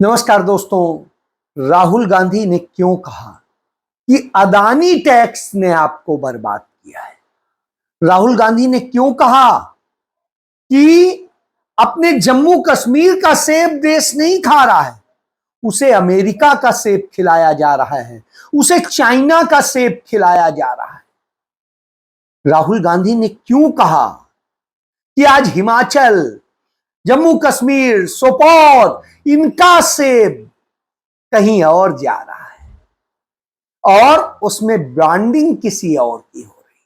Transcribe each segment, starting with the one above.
नमस्कार दोस्तों। राहुल गांधी ने क्यों कहा कि अदानी टैक्स ने आपको बर्बाद किया है? राहुल गांधी ने क्यों कहा कि अपने जम्मू कश्मीर का सेब देश नहीं खा रहा है, उसे अमेरिका का सेब खिलाया जा रहा है, उसे चाइना का सेब खिलाया जा रहा है? राहुल गांधी ने क्यों कहा कि आज हिमाचल, जम्मू कश्मीर, सोपोर, इनका सेब कहीं और जा रहा है और उसमें ब्रांडिंग किसी और की हो रही है?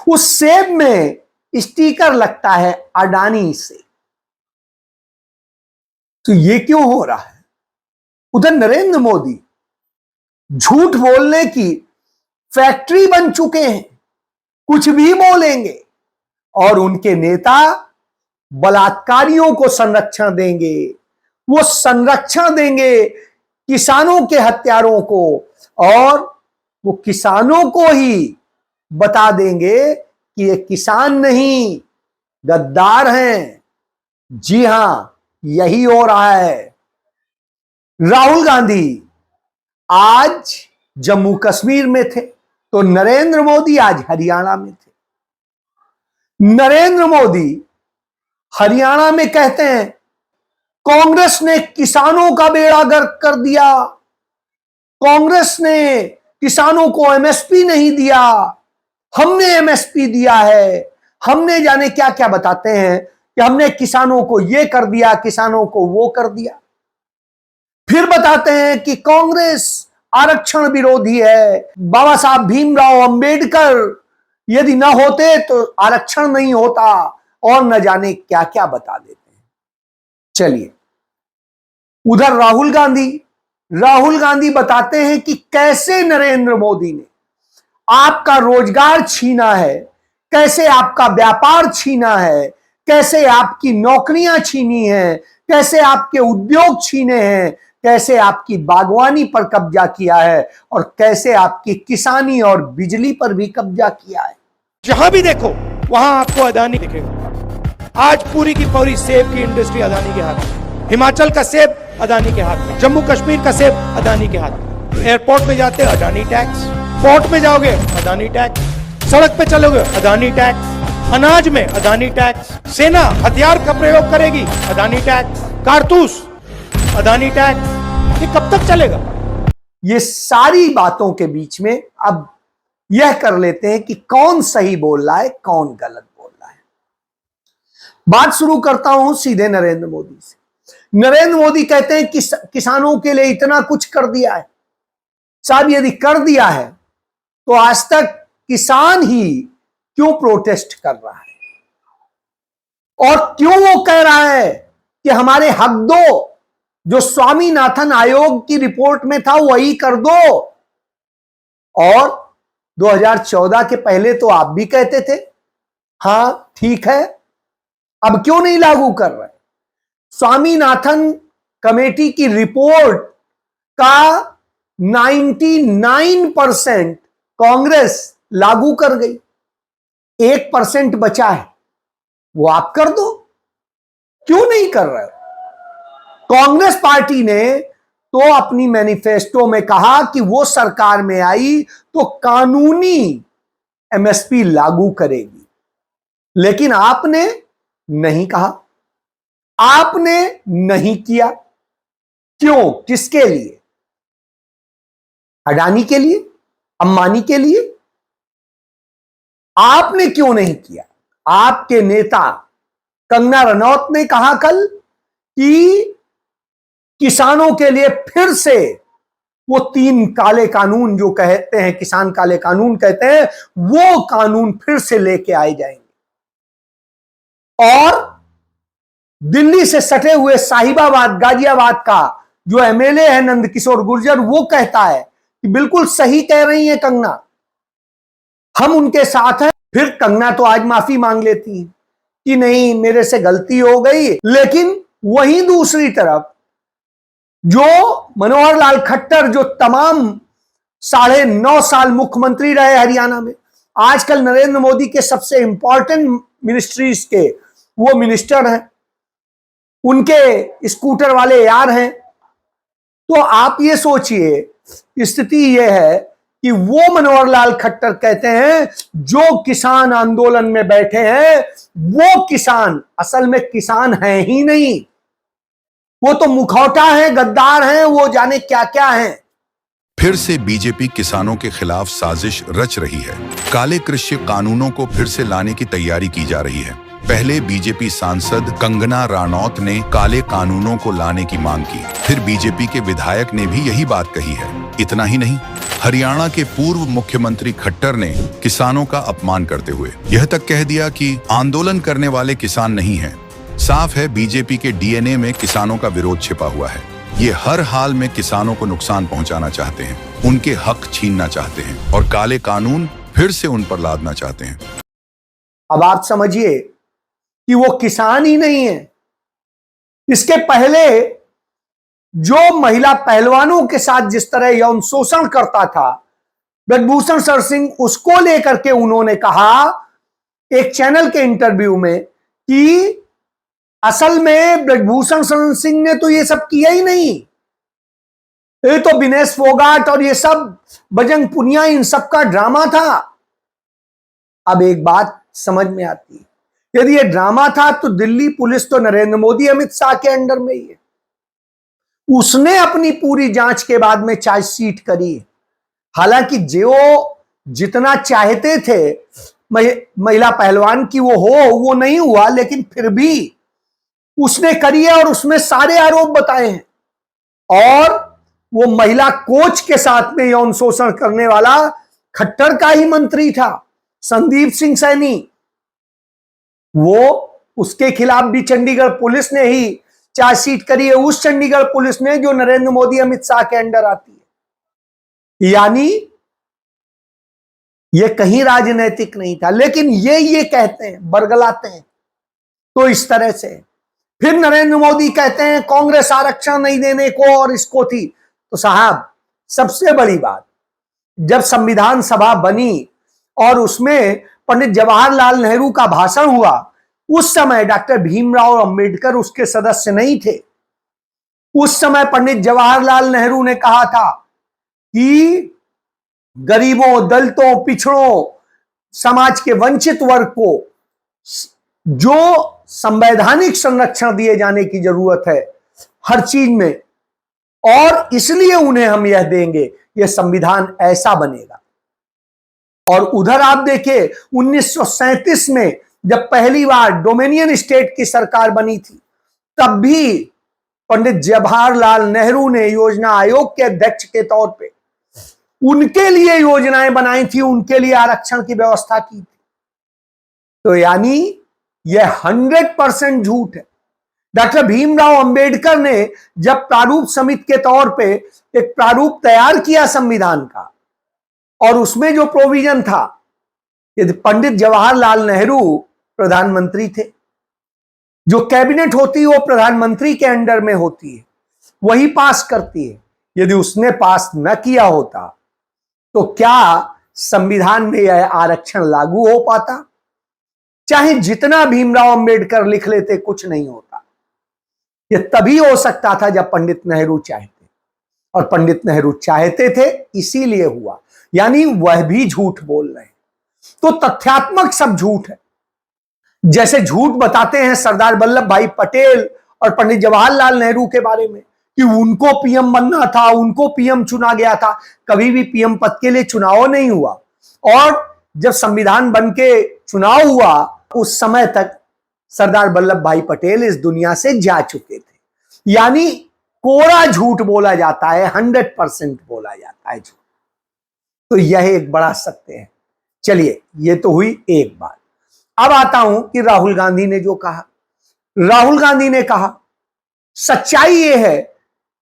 उस सेब में स्टिकर लगता है अडानी से। तो ये क्यों हो रहा है? उधर नरेंद्र मोदी झूठ बोलने की फैक्ट्री बन चुके हैं, कुछ भी बोलेंगे और उनके नेता बलात्कारियों को संरक्षण देंगे, वो संरक्षण देंगे किसानों के हत्यारों को, और वो किसानों को ही बता देंगे कि ये किसान नहीं, गद्दार हैं। जी हां, यही हो रहा है। राहुल गांधी आज जम्मू कश्मीर में थे तो नरेंद्र मोदी आज हरियाणा में थे। नरेंद्र मोदी हरियाणा में कहते हैं कांग्रेस ने किसानों का बेड़ा गर्क कर दिया, कांग्रेस ने किसानों को एमएसपी नहीं दिया, हमने एमएसपी दिया है, हमने जाने क्या क्या बताते हैं कि हमने किसानों को ये कर दिया, किसानों को वो कर दिया। फिर बताते हैं कि कांग्रेस आरक्षण विरोधी है, बाबा साहब भीमराव अंबेडकर यदि ना होते तो आरक्षण नहीं होता, और न जाने क्या क्या बता देते हैं। चलिए, उधर राहुल गांधी बताते हैं कि कैसे नरेंद्र मोदी ने आपका रोजगार छीना है, कैसे आपका व्यापार छीना है, कैसे आपकी नौकरियां छीनी हैं, कैसे आपके उद्योग छीने हैं, कैसे आपकी बागवानी पर कब्जा किया है और कैसे आपकी किसानी और बिजली पर भी कब्जा किया है। जहां भी देखो वहां आपको अदानी दिखेगा। आज पूरी की पूरी सेब की इंडस्ट्री अदानी के हाथ में, हिमाचल का सेब अदानी के हाथ में, जम्मू कश्मीर का सेब अदानी के हाथ में। एयरपोर्ट में जाते अदानी टैक्स, पोर्ट में जाओगे अदानी टैक्स, सड़क पे चलोगे अदानी टैक्स, अनाज में अदानी टैक्स, सेना हथियार का प्रयोग करेगी अदानी टैक्स, कारतूस अदानी टैक्स। ये कब तक चलेगा? ये सारी बातों के बीच में अब यह कर लेते हैं कि कौन सही बोल रहा है, कौन गलत बोल रहा है। बात शुरू करता हूं सीधे नरेंद्र मोदी से। नरेंद्र मोदी कहते हैं कि किसानों के लिए इतना कुछ कर दिया है। साहब, यदि कर दिया है तो आज तक किसान ही क्यों प्रोटेस्ट कर रहा है, और क्यों वो कह रहा है कि हमारे हक दो, जो स्वामीनाथन आयोग की रिपोर्ट में था वही कर दो। और 2014 के पहले तो आप भी कहते थे हां ठीक है, अब क्यों नहीं लागू कर रहे? स्वामीनाथन कमेटी की रिपोर्ट का 99% कांग्रेस लागू कर गई, 1% बचा है, वो आप कर दो। क्यों नहीं कर रहे? कांग्रेस पार्टी ने तो अपनी मैनिफेस्टो में कहा कि वो सरकार में आई तो कानूनी एमएसपी लागू करेगी, लेकिन आपने नहीं कहा, आपने नहीं किया। क्यों? किसके लिए? अडानी के लिए, अंबानी के लिए? आपने क्यों नहीं किया? आपके नेता कंगना रनौत ने कहा कल कि किसानों के लिए फिर से वो 3 काले कानून जो कहते हैं, किसान काले कानून कहते हैं, वो कानून फिर से लेके आए जाएंगे। और दिल्ली से सटे हुए साहिबाबाद, गाजियाबाद का जो एमएलए है नंदकिशोर गुर्जर, वो कहता है कि बिल्कुल सही कह रही है कंगना, हम उनके साथ हैं। फिर कंगना तो आज माफी मांग लेती है कि नहीं मेरे से गलती हो गई, लेकिन वहीं दूसरी तरफ जो मनोहर लाल खट्टर, जो तमाम 9.5 साल मुख्यमंत्री रहे हरियाणा में, आजकल नरेंद्र मोदी के सबसे इंपॉर्टेंट मिनिस्ट्रीज के वो मिनिस्टर हैं, उनके स्कूटर वाले यार हैं, तो आप ये सोचिए, स्थिति ये है कि वो मनोहर लाल खट्टर कहते हैं जो किसान आंदोलन में बैठे हैं वो किसान असल में किसान हैं ही नहीं, वो तो मुखौटा है, गद्दार हैं, वो जाने क्या क्या हैं। फिर से बीजेपी किसानों के खिलाफ साजिश रच रही है। काले कृषि कानूनों को फिर से लाने की तैयारी की जा रही है। पहले बीजेपी सांसद कंगना राणौत ने काले कानूनों को लाने की मांग की, फिर बीजेपी के विधायक ने भी यही बात कही है। इतना ही नहीं, हरियाणा के पूर्व मुख्यमंत्री खट्टर ने किसानों का अपमान करते हुए यह तक कह दिया कि आंदोलन करने वाले किसान नहीं हैं। साफ है बीजेपी के डीएनए में किसानों का विरोध छिपा हुआ है। ये हर हाल में किसानों को नुकसान पहुंचाना चाहते हैं, उनके हक छीनना चाहते हैं और काले कानून फिर से उन पर लादना चाहते हैं। अब आप समझिए कि वो किसान ही नहीं है। इसके पहले जो महिला पहलवानों के साथ जिस तरह यौन शोषण करता था ब्रजभूषण शरण सिंह, उसको लेकर के उन्होंने कहा एक चैनल के इंटरव्यू में कि असल में ब्रजभूषण शरण सिंह ने तो ये सब किया ही नहीं, ये तो विनेश फोगाट और ये सब बजरंग पुनिया इन सब का ड्रामा था। अब एक बात समझ में आती है, यदि ये ड्रामा था तो दिल्ली पुलिस तो नरेंद्र मोदी अमित शाह के अंडर में ही है। उसने अपनी पूरी जांच के बाद में चार्जशीट करी है। हालांकि जो जितना चाहते थे महिला पहलवान की वो नहीं हुआ, लेकिन फिर भी उसने करी है और उसमें सारे आरोप बताए हैं। और वो महिला कोच के साथ में यौन शोषण करने वाला खट्टर का ही मंत्री था, संदीप सिंह सैनी। वो उसके खिलाफ भी चंडीगढ़ पुलिस ने ही चार्जशीट करी है, उस चंडीगढ़ पुलिस ने जो नरेंद्र मोदी अमित शाह के अंडर आती है। यानी ये कहीं राजनीतिक नहीं था, लेकिन ये कहते हैं, बरगलाते हैं तो इस तरह से। फिर नरेंद्र मोदी कहते हैं कांग्रेस आरक्षण नहीं देने को और इसको थी। तो साहब सबसे बड़ी बात, जब संविधान सभा बनी और उसमें पंडित जवाहरलाल नेहरू का भाषण हुआ, उस समय डॉक्टर भीमराव अंबेडकर उसके सदस्य नहीं थे। उस समय पंडित जवाहरलाल नेहरू ने कहा था कि गरीबों, दलितों, पिछड़ों, समाज के वंचित वर्ग को जो संवैधानिक संरक्षण दिए जाने की जरूरत है हर चीज में, और इसलिए उन्हें हम यह देंगे, यह संविधान ऐसा बनेगा। और उधर आप देखिए 1937 में जब पहली बार डोमिनियन स्टेट की सरकार बनी थी, तब भी पंडित जवाहरलाल नेहरू ने योजना आयोग के अध्यक्ष के तौर पे उनके लिए योजनाएं बनाई थी, उनके लिए आरक्षण की व्यवस्था की थी। तो यानी यह 100% झूठ है। डॉक्टर भीमराव अंबेडकर ने जब प्रारूप समिति के तौर पे एक प्रारूप तैयार किया संविधान का, और उसमें जो प्रोविजन था, यदि पंडित जवाहरलाल नेहरू प्रधानमंत्री थे, जो कैबिनेट होती है वो प्रधानमंत्री के अंडर में होती है, वही पास करती है। यदि उसने पास न किया होता तो क्या संविधान में यह आरक्षण लागू हो पाता? चाहे जितना भीमराव अंबेडकर लिख लेते, कुछ नहीं होता। यह तभी हो सकता था जब पंडित नेहरू चाहते, और पंडित नेहरू चाहते थे इसीलिए हुआ। यानी वह भी झूठ बोल रहे हैं। तो तथ्यात्मक सब झूठ है। जैसे झूठ बताते हैं सरदार वल्लभ भाई पटेल और पंडित जवाहरलाल नेहरू के बारे में कि उनको पीएम बनना था, उनको पीएम चुना गया था। कभी भी पीएम पद के लिए चुनाव नहीं हुआ, और जब संविधान बन के चुनाव हुआ उस समय तक सरदार वल्लभ भाई पटेल इस दुनिया से जा चुके थे। यानी कोरा झूठ बोला जाता है, 100% बोला जाता है झूठ। तो यह एक बड़ा सत्य है। चलिए, ये तो हुई एक बात। अब आता हूं कि राहुल गांधी ने जो कहा। राहुल गांधी ने कहा सच्चाई यह है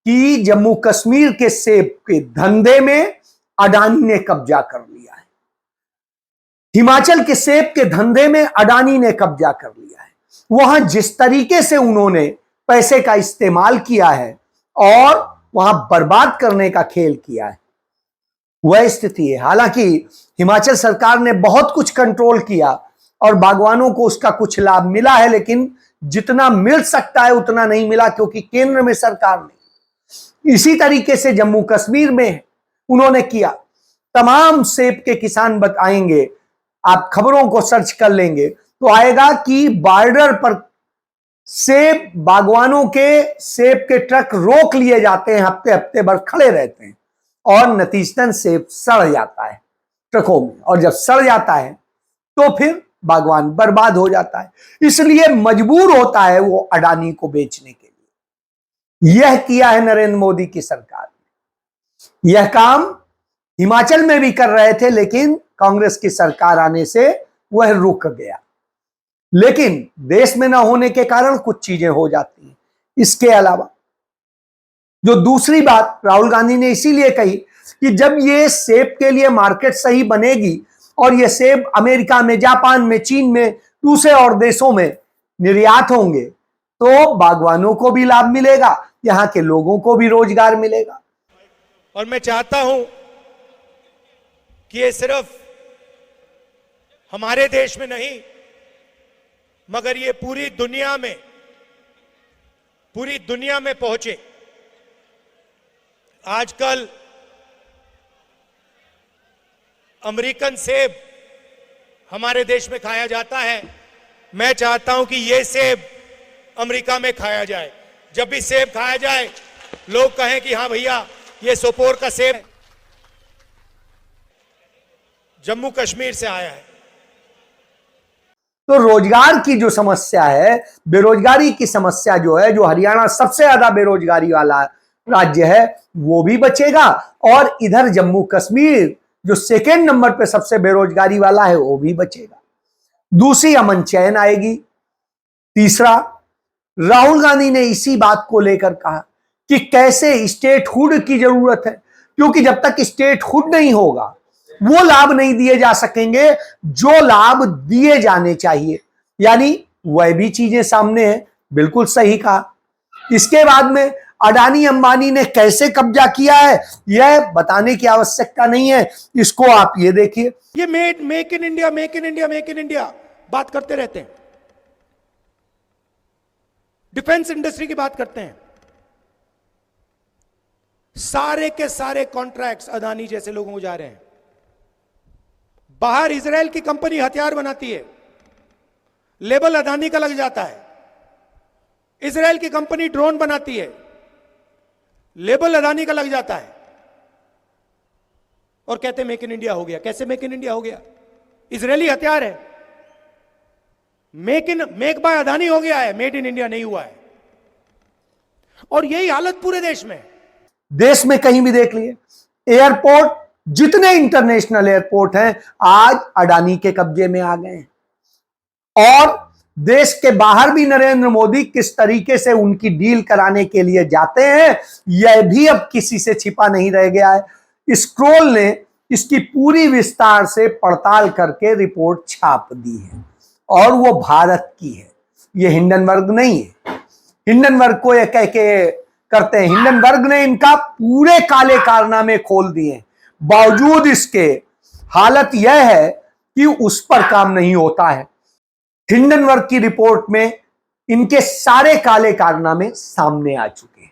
कि जम्मू कश्मीर के सेब के धंधे में अडानी ने कब्जा कर लिया है। हिमाचल के सेब के धंधे में अडानी ने कब्जा कर लिया है। वहां जिस तरीके से उन्होंने पैसे का इस्तेमाल किया है और वहां बर्बाद करने का खेल किया है, वह स्थिति है। हालांकि हिमाचल सरकार ने बहुत कुछ कंट्रोल किया और बागवानों को उसका कुछ लाभ मिला है, लेकिन जितना मिल सकता है उतना नहीं मिला, क्योंकि केंद्र में सरकार नहीं। इसी तरीके से जम्मू कश्मीर में उन्होंने किया। तमाम सेब के किसान बताएंगे, आप खबरों को सर्च कर लेंगे तो आएगा कि बॉर्डर पर सेब बागवानों के सेब के ट्रक रोक लिए जाते हैं, हफ्ते हफ्ते भर खड़े रहते हैं और नतीजतन सेब सड़ जाता है ट्रकों में, और जब सड़ जाता है तो फिर बागवान बर्बाद हो जाता है। इसलिए मजबूर होता है वो अडानी को बेचने के लिए। यह किया है नरेंद्र मोदी की सरकार ने। यह काम हिमाचल में भी कर रहे थे, लेकिन कांग्रेस की सरकार आने से वह रुक गया। लेकिन देश में ना होने के कारण कुछ चीजें हो जाती हैं। इसके अलावा जो दूसरी बात राहुल गांधी ने इसीलिए कही कि जब ये सेब के लिए मार्केट सही बनेगी और ये सेब अमेरिका में, जापान में, चीन में, दूसरे और देशों में निर्यात होंगे तो बागवानों को भी लाभ मिलेगा, यहां के लोगों को भी रोजगार मिलेगा। और मैं चाहता हूं कि ये सिर्फ हमारे देश में नहीं मगर ये पूरी दुनिया में पहुंचे। आजकल अमेरिकन सेब हमारे देश में खाया जाता है। मैं चाहता हूं कि ये सेब अमेरिका में खाया जाए। जब भी सेब खाया जाए लोग कहें कि हां भैया ये सोपोर का सेब जम्मू कश्मीर से आया है। तो रोजगार की जो समस्या है, बेरोजगारी की समस्या जो है, जो हरियाणा सबसे ज्यादा बेरोजगारी वाला राज्य है, वो भी बचेगा और इधर जम्मू कश्मीर जो सेकेंड नंबर पे सबसे बेरोजगारी वाला है वो भी बचेगा। दूसरी, अमन चैन आएगी। तीसरा, राहुल गांधी ने इसी बात को लेकर कहा कि कैसे स्टेटहुड की जरूरत है, क्योंकि जब तक स्टेटहुड नहीं होगा वो लाभ नहीं दिए जा सकेंगे जो लाभ दिए जाने चाहिए। यानी वह भी चीजें सामने है, बिल्कुल सही कहा। इसके बाद में अडानी अंबानी ने कैसे कब्जा किया है यह बताने की आवश्यकता नहीं है, इसको आप ये देखिए। ये मेक इन इंडिया बात करते रहते हैं, डिफेंस इंडस्ट्री की बात करते हैं। सारे के सारे कॉन्ट्रैक्ट्स अदानी जैसे लोगों को जा रहे हैं। बाहर इजराइल की कंपनी हथियार बनाती है, लेबल अदानी का लग जाता है। इजराइल की कंपनी ड्रोन बनाती है, लेबल अदानी का लग जाता है और कहते मेक इन इंडिया हो गया। कैसे मेक इन इंडिया हो गया? इजरायली हथियार है, मेक बाय अदानी हो गया है, मेड इन इंडिया नहीं हुआ है। और यही हालत पूरे देश में। देश में कहीं भी देख लिए एयरपोर्ट, जितने इंटरनेशनल एयरपोर्ट हैं आज अडानी के कब्जे में आ गए हैं। और देश के बाहर भी नरेंद्र मोदी किस तरीके से उनकी डील कराने के लिए जाते हैं यह भी अब किसी से छिपा नहीं रह गया है। स्क्रोल ने इसकी पूरी विस्तार से पड़ताल करके रिपोर्ट छाप दी है और वो भारत की है, ये हिंडनबर्ग नहीं है। हिंडनबर्ग को ये कह के करते हैं, हिंडनबर्ग ने इनका पूरे काले कारनामे खोल दिए। बावजूद इसके हालत यह है कि उस पर काम नहीं होता है। हिंडनबर्ग की रिपोर्ट में इनके सारे काले कारनामे सामने आ चुके हैं।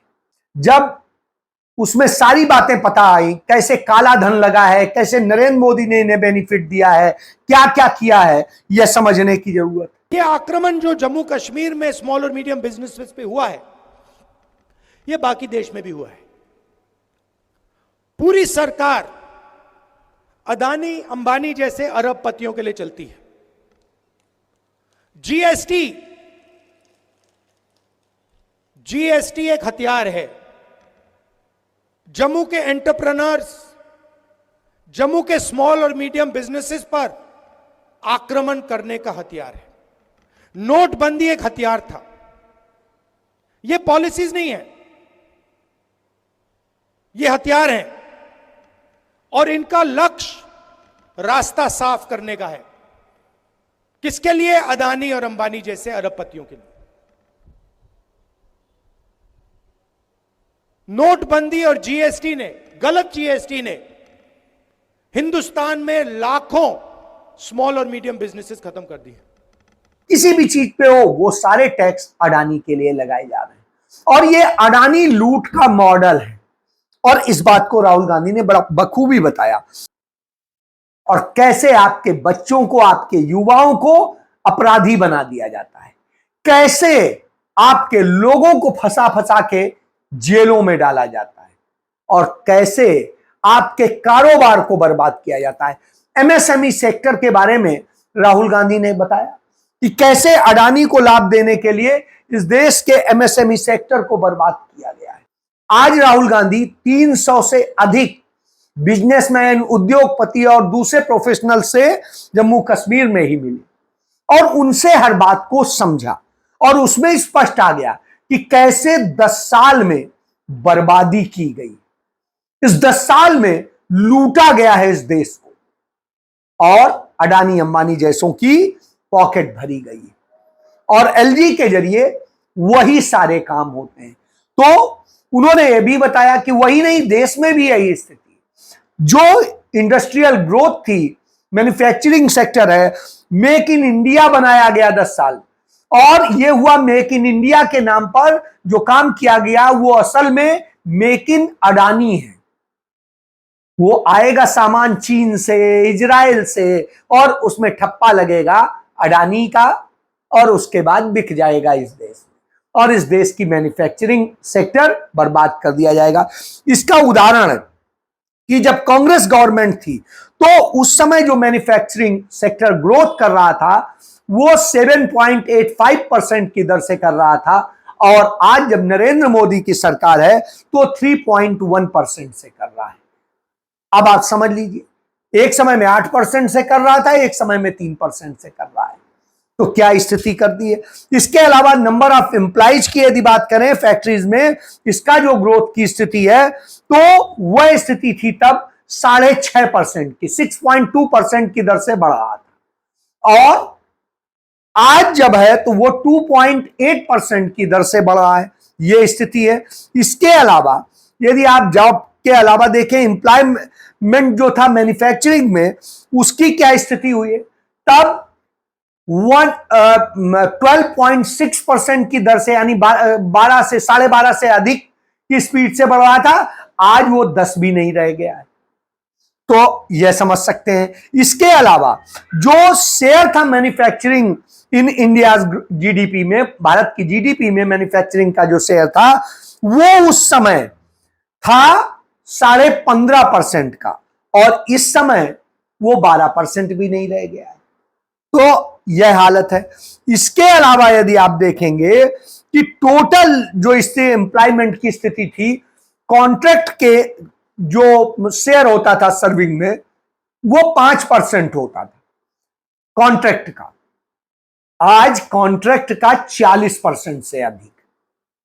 जब उसमें सारी बातें पता आई, कैसे काला धन लगा है, कैसे नरेंद्र मोदी ने इन्हें बेनिफिट दिया है, क्या क्या किया है, यह समझने की जरूरत है। ये आक्रमण जो जम्मू कश्मीर में स्मॉल और मीडियम बिजनेसेस पे हुआ है, यह बाकी देश में भी हुआ है। पूरी सरकार अदानी अंबानी जैसे अरबपतियों के लिए चलती है। जीएसटी एक हथियार है। जम्मू के एंटरप्रेन्योर्स, जम्मू के स्मॉल और मीडियम बिजनेसेस पर आक्रमण करने का हथियार है। नोटबंदी एक हथियार था। यह पॉलिसीज नहीं है, यह हथियार है और इनका लक्ष्य रास्ता साफ करने का है। किसके लिए? अदानी और अंबानी जैसे अरबपतियों के लिए। नोटबंदी और जीएसटी ने, गलत जीएसटी ने हिंदुस्तान में लाखों स्मॉल और मीडियम बिजनेसेस खत्म कर दिए। किसी भी चीज पे हो वो सारे टैक्स अडानी के लिए लगाए जा रहे हैं। और ये अडानी लूट का मॉडल है, और इस बात को राहुल गांधी ने बड़ा बखूबी बताया। और कैसे आपके बच्चों को, आपके युवाओं को अपराधी बना दिया जाता है, कैसे आपके लोगों को फंसा फंसा के जेलों में डाला जाता है, और कैसे आपके कारोबार को बर्बाद किया जाता है। एमएसएमई सेक्टर के बारे में राहुल गांधी ने बताया कि कैसे अडानी को लाभ देने के लिए इस देश के एमएसएमई सेक्टर को बर्बाद किया गया है। आज राहुल गांधी 300 से अधिक बिजनेसमैन, उद्योगपति और दूसरे प्रोफेशनल से जम्मू कश्मीर में ही मिले और उनसे हर बात को समझा, और उसमें स्पष्ट आ गया कि कैसे 10 साल में बर्बादी की गई, इस 10 साल में लूटा गया है इस देश को, और अडानी अंबानी जैसों की पॉकेट भरी गई है, और एलजी के जरिए वही सारे काम होते हैं। तो उन्होंने यह भी बताया कि वही नहीं, देश में भी यही स्थिति, जो इंडस्ट्रियल ग्रोथ थी, मैन्युफैक्चरिंग सेक्टर है, मेक इन इंडिया बनाया गया 10 साल, और यह हुआ मेक इन इंडिया के नाम पर जो काम किया गया वो असल में मेक इन अडानी है। वो आएगा सामान चीन से, इजराइल से, और उसमें ठप्पा लगेगा अडानी का, और उसके बाद बिक जाएगा इस देश में, और इस देश की मैन्युफैक्चरिंग सेक्टर बर्बाद कर दिया जाएगा। इसका उदाहरण है कि जब कांग्रेस गवर्नमेंट थी तो उस समय जो मैन्युफैक्चरिंग सेक्टर ग्रोथ कर रहा था वो 7.85% की दर से कर रहा था, और आज जब नरेंद्र मोदी की सरकार है तो 3.1% से कर रहा है। अब आप समझ लीजिए, एक समय में 8% से कर रहा था, एक समय में 3% से कर रहा है, तो क्या स्थिति कर दी है। इसके अलावा नंबर ऑफ एम्प्लॉइज की यदि बात करें फैक्ट्रीज में, इसका जो ग्रोथ की स्थिति है तो वह स्थिति थी तब 6.5% की, 6.2% की दर से बढ़ रहा था, और आज जब है तो वो 2.8% की दर से बढ़ रहा है, यह स्थिति है। इसके अलावा यदि आप जॉब के अलावा देखें, एम्प्लॉयमेंट जो था मैन्युफैक्चरिंग में, उसकी क्या स्थिति हुई है, तब 12.6% की दर से, यानी 12 से 12.5 से अधिक की स्पीड से बढ़ रहा था, आज वो 10 भी नहीं रह गया है। तो यह समझ सकते हैं। इसके अलावा जो शेयर था मैन्युफैक्चरिंग इन इंडिया जीडीपी में, भारत की जीडीपी में मैन्युफैक्चरिंग का जो शेयर था वो उस समय था 15.5% का, और इस समय वो 12% भी नहीं रह गया है। तो यह हालत है। इसके अलावा यदि आप देखेंगे कि टोटल जो इससे एम्प्लॉयमेंट की स्थिति थी, कॉन्ट्रैक्ट के जो शेयर होता था सर्विंग में वो 5% होता था कॉन्ट्रैक्ट का, आज कॉन्ट्रैक्ट का 40% से अधिक।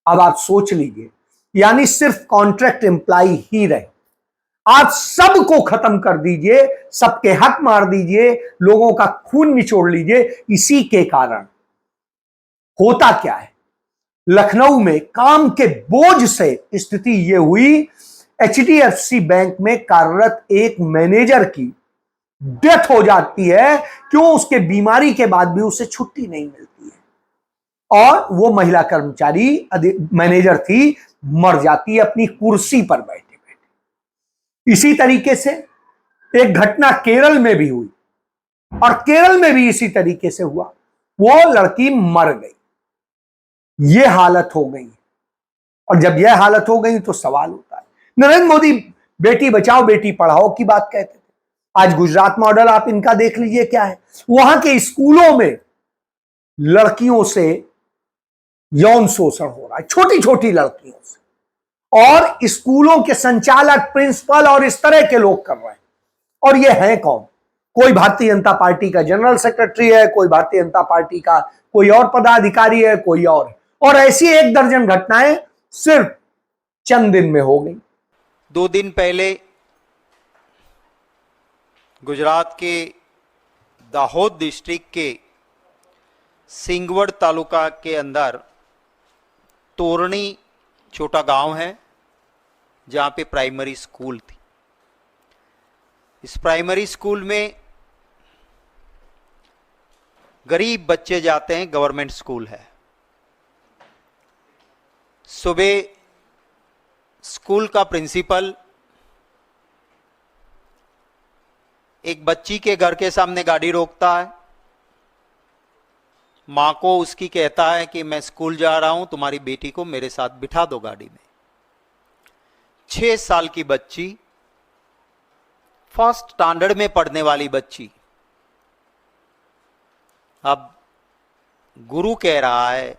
अब आप सोच लीजिए, यानी सिर्फ कॉन्ट्रैक्ट एम्प्लॉय ही रहे, आप सबको खत्म कर दीजिए, सबके हक मार दीजिए, लोगों का खून निचोड़ लीजिए। इसी के कारण होता क्या है, लखनऊ में काम के बोझ से स्थिति यह हुई, एचडीएफसी बैंक में कार्यरत एक मैनेजर की डेथ हो जाती है। क्यों? उसके बीमारी के बाद भी उसे छुट्टी नहीं मिलती है, और वो महिला कर्मचारी मैनेजर थी, मर जाती है अपनी कुर्सी पर बैठे बैठे। इसी तरीके से एक घटना केरल में भी हुई, और केरल में भी इसी तरीके से हुआ, वो लड़की मर गई। ये हालत हो गई, और जब यह हालत हो गई तो सवाल होता है। नरेंद्र मोदी बेटी बचाओ बेटी पढ़ाओ की बात कहते थे, आज गुजरात मॉडल आप इनका देख लीजिए क्या है। वहां के स्कूलों में लड़कियों से यौन शोषण हो रहा है, छोटी छोटी लड़कियों से, और स्कूलों के संचालक, प्रिंसिपल और इस तरह के लोग कर रहे हैं। और ये है कौन? कोई भारतीय जनता पार्टी का जनरल सेक्रेटरी है, कोई भारतीय जनता पार्टी का कोई और पदाधिकारी है, कोई और ऐसी 1 दर्जन घटनाएं सिर्फ चंद दिन में हो गई। 2 दिन पहले गुजरात के दाहोद डिस्ट्रिक्ट के सिंगवड तालुका के अंदर तोरणी छोटा गांव है, जहां पे प्राइमरी स्कूल थी। इस प्राइमरी स्कूल में गरीब बच्चे जाते हैं, गवर्नमेंट स्कूल है। सुबह स्कूल का प्रिंसिपल एक बच्ची के घर के सामने गाड़ी रोकता है, मां को उसकी कहता है कि मैं स्कूल जा रहा हूं, तुम्हारी बेटी को मेरे साथ बिठा दो गाड़ी में। 6 साल की बच्ची, फर्स्ट स्टैंडर्ड में पढ़ने वाली बच्ची, अब गुरु कह रहा है,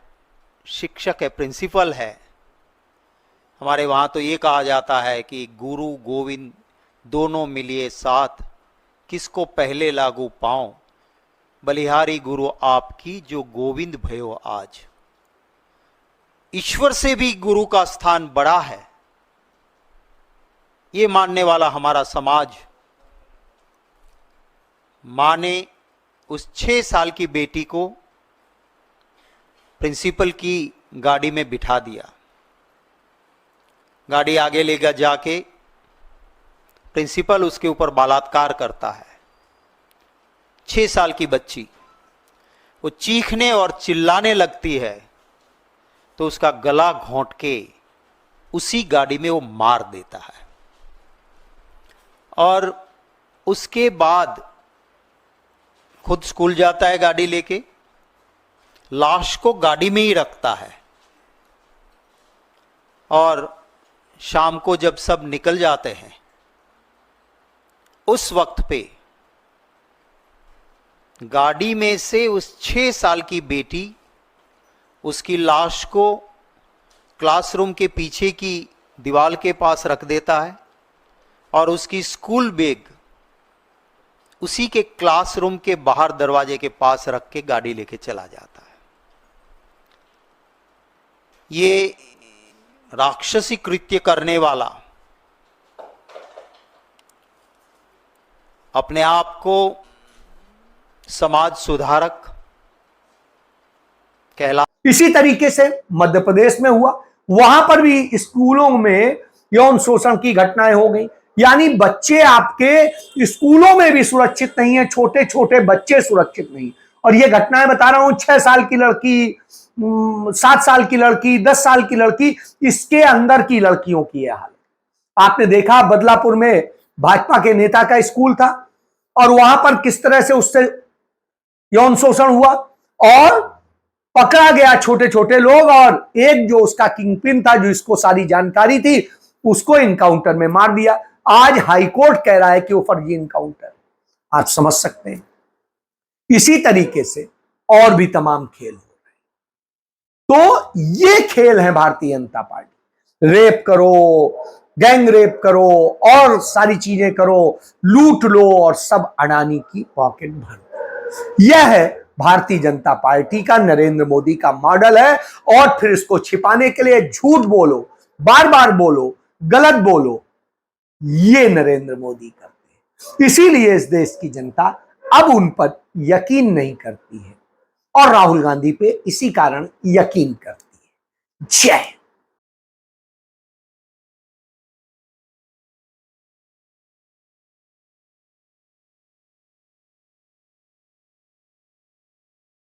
शिक्षक है, प्रिंसिपल है। हमारे वहां तो ये कहा जाता है कि गुरु गोविंद दोनों मिलिए साथ, किसको पहले लागू पाऊं, बलिहारी गुरु आपकी जो गोविंद भयो आज। ईश्वर से भी गुरु का स्थान बड़ा है, ये मानने वाला हमारा समाज। मां ने उस 6 साल की बेटी को प्रिंसिपल की गाड़ी में बिठा दिया। गाड़ी आगे लेकर जाके प्रिंसिपल उसके ऊपर बलात्कार करता है। 6 साल की बच्ची वो चीखने और चिल्लाने लगती है तो उसका गला घोंट के उसी गाड़ी में वो मार देता है। और उसके बाद खुद स्कूल जाता है गाड़ी लेके, लाश को गाड़ी में ही रखता है। और शाम को जब सब निकल जाते हैं, उस वक्त पे गाड़ी में से उस 6 साल की बेटी उसकी लाश को क्लासरूम के पीछे की दीवार के पास रख देता है और उसकी स्कूल बैग उसी के क्लासरूम के बाहर दरवाजे के पास रख के गाड़ी लेके चला जाता है। ये राक्षसी कृत्य करने वाला अपने आप को समाज सुधारक कहला। इसी तरीके से मध्य प्रदेश में हुआ, वहां पर भी स्कूलों में यौन शोषण की घटनाएं हो गई। यानी बच्चे आपके स्कूलों में भी सुरक्षित नहीं है, छोटे छोटे बच्चे सुरक्षित नहीं। और ये घटनाएं बता रहा हूं, 6 साल की लड़की, 7 साल की लड़की, 10 साल की लड़की, इसके अंदर की लड़कियों की यह हालत। आपने देखा बदलापुर में भाजपा के नेता का स्कूल था और वहां पर किस तरह से उससे यौन शोषण हुआ और पकड़ा गया छोटे छोटे लोग, और एक जो उसका किंगपिन था, जो इसको सारी जानकारी थी, उसको इनकाउंटर में मार दिया। आज हाईकोर्ट कह रहा है कि वो फर्जी इनकाउंटर। आप समझ सकते हैं। इसी तरीके से और भी तमाम खेल हो रहे हैं। तो ये खेल है भारतीय जनता पार्टी। रेप करो, गैंग रेप करो और सारी चीजें करो, लूट लो और सब अडानी की पॉकेट भर दो। यह है भारतीय जनता पार्टी का, नरेंद्र मोदी का मॉडल है। और फिर इसको छिपाने के लिए झूठ बोलो, बार बार बोलो, गलत बोलो, ये नरेंद्र मोदी करते हैं। इसीलिए इस देश की जनता अब उन पर यकीन नहीं करती है और राहुल गांधी पे इसी कारण यकीन करती है। जय